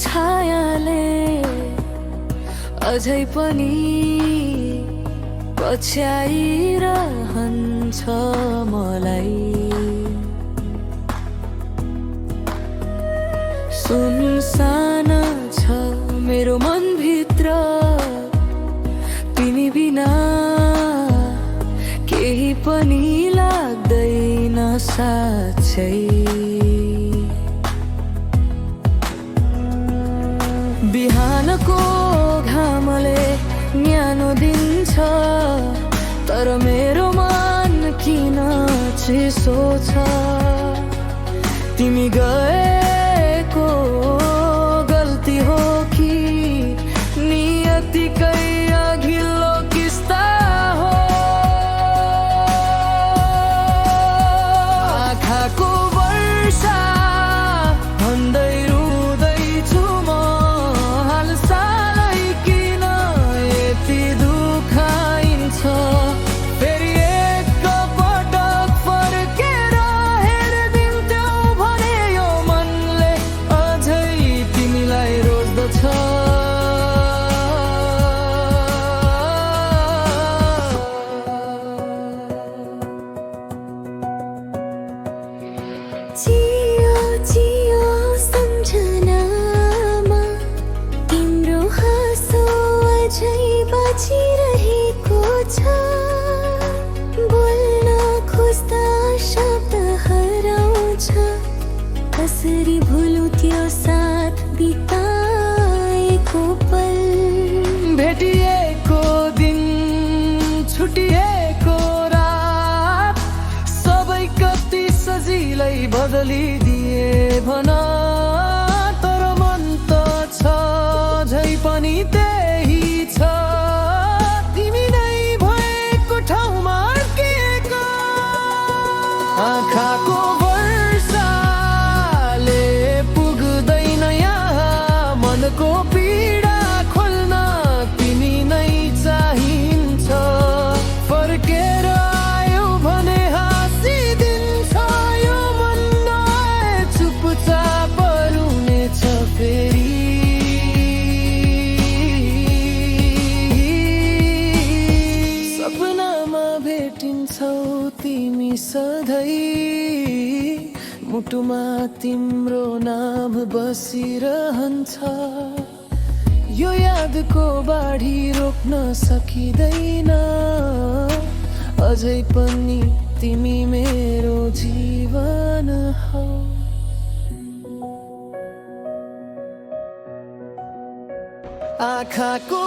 छायाले अझै पनि पछ्याइरहन्छ मलाई। सुनसान छ मेरो मनभित्र, तिमी बिना केही पनि लाग्दैन साँच्चै। बिहानको घामले न्यानो दिन्छ, तर मेरो मन किन चिसो छ। तिमी गएको गल्ती हो कि नियतिकै अघिल्लो किस्ता हो। आँखाको वर्षा भन्दै रुँदैछु म, हालसालै किन यति दुखाइन्छ। फेरि एकपटक फर्केर हेरिदिन्थ्यौ भने यो मनले अझै तिमीलाई रोज्दछ। जियो जियो सम्झनामा तिम्रो हाँसो अझै बाँचिरहेको छ। बोल्न खोज्दा शब्द हराउँछ, कसरी भुलु त्यो साथ बिताएको पल। भेटिएको दिन छुटिएको रात सबै कति सजिलै बदलिदिए भन। तर मन त छ झै पनि त्यही छ, तिमी नै भएको ठाउँमा अर्किएको। आँखाको वर्षाले पुग्दैन यहाँ मनको पीडा खोल्न तिमी नै चाहिन्छ। फर्केर आयो भने हाँसिदिन्छ यो मन, नआए चुपचाप रुनेछ फेरि। सपनामा भेटिन्छौ तिमी सधैँ, मुटुमा तिम्रो नाम बसिरहन्छ। यो यादको बाढी रोक्न सकिँदैन, अझै पनि तिमी मेरो जीवन हौ। आँखाको